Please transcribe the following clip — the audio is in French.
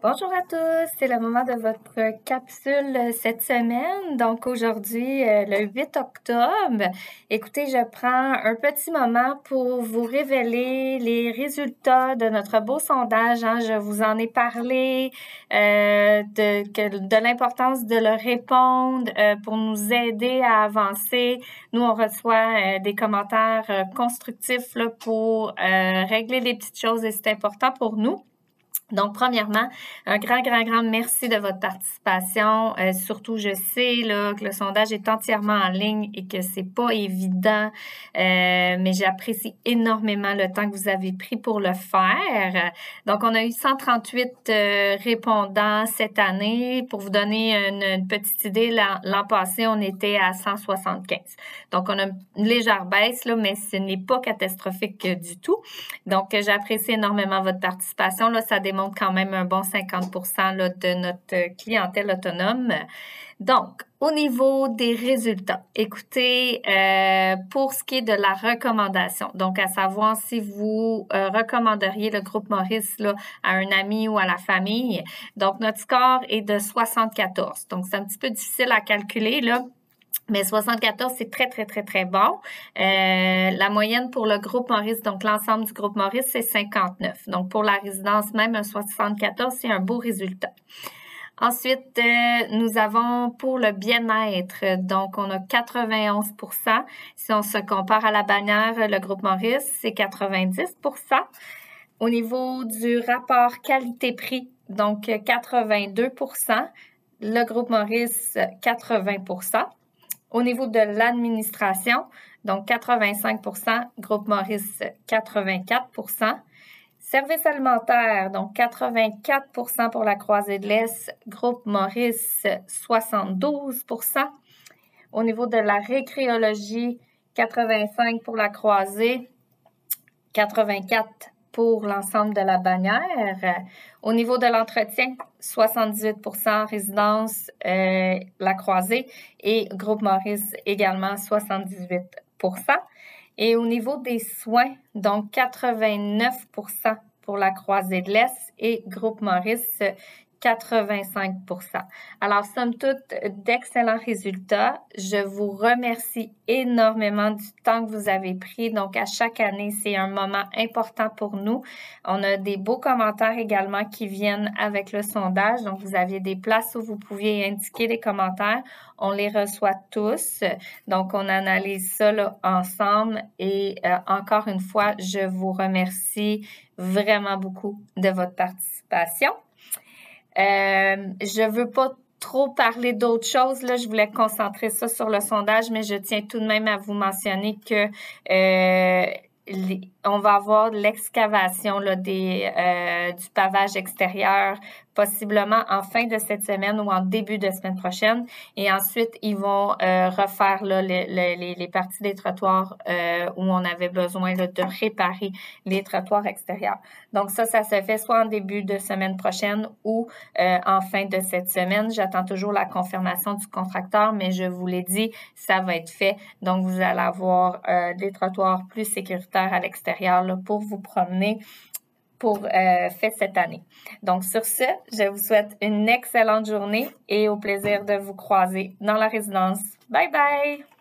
Bonjour à tous, c'est le moment de votre capsule cette semaine. Donc aujourd'hui, le 8 octobre, écoutez, je prends un petit moment pour vous révéler les résultats de notre beau sondage, hein. Je vous en ai parlé de l'importance de leur répondre pour nous aider à avancer. Nous, on reçoit des commentaires constructifs là, pour régler les petites choses et c'est important pour nous. Donc, premièrement, un grand merci de votre participation. Surtout, je sais là, que le sondage est entièrement en ligne et que c'est pas évident, mais j'apprécie énormément le temps que vous avez pris pour le faire. Donc, on a eu 138 répondants cette année. Pour vous donner une petite idée, l'an passé, on était à 175. Donc, on a une légère baisse, là, mais ce n'est pas catastrophique du tout. Donc, j'apprécie énormément votre participation. Là, ça démontre quand même un bon 50% là, de notre clientèle autonome. Donc, au niveau des résultats, écoutez, pour ce qui est de la recommandation, donc à savoir si vous recommanderiez le groupe Maurice là, à un ami ou à la famille, donc notre score est de 74. Donc, c'est un petit peu difficile à calculer, là. Mais 74, c'est très bon. La moyenne pour le groupe Maurice, donc l'ensemble du groupe Maurice, c'est 59. Donc, pour la résidence même, un 74, c'est un beau résultat. Ensuite, nous avons pour le bien-être, donc on a 91%. Si on se compare à la bannière, le groupe Maurice, c'est 90%. Au niveau du rapport qualité-prix, donc 82%. Le groupe Maurice, 80%. Au niveau de l'administration, donc 85%, groupe Maurice 84%. Services alimentaires, donc 84% pour la Croisée de l'Est, groupe Maurice 72%. Au niveau de la récréologie, 85 pour la Croisée, 84 pour l'ensemble de la bannière. Au niveau de l'entretien, 78% résidence La Croisée et groupe Maurice également 78%. Et au niveau des soins, donc 89% pour La Croisée de l'Est et groupe Maurice 85%. Alors, somme toute, d'excellents résultats. Je vous remercie énormément du temps que vous avez pris. Donc, à chaque année, c'est un moment important pour nous. On a des beaux commentaires également qui viennent avec le sondage. Donc, vous aviez des places où vous pouviez indiquer les commentaires. On les reçoit tous. Donc, on analyse ça là, ensemble. Et encore une fois, je vous remercie vraiment beaucoup de votre participation. Je veux pas trop parler d'autres choses. Là, je voulais concentrer ça sur le sondage, mais je tiens tout de même à vous mentionner que on va avoir l'excavation là, du pavage extérieur, possiblement en fin de cette semaine ou en début de semaine prochaine. Et ensuite, ils vont refaire là, les parties des trottoirs où on avait besoin là, de réparer les trottoirs extérieurs. Donc ça se fait soit en début de semaine prochaine ou en fin de cette semaine. J'attends toujours la confirmation du contracteur, mais je vous l'ai dit, ça va être fait. Donc, vous allez avoir des trottoirs plus sécuritaires à l'extérieur là, pour vous promener pour fait cette année. Donc, sur ce, je vous souhaite une excellente journée et au plaisir de vous croiser dans la résidence. Bye bye!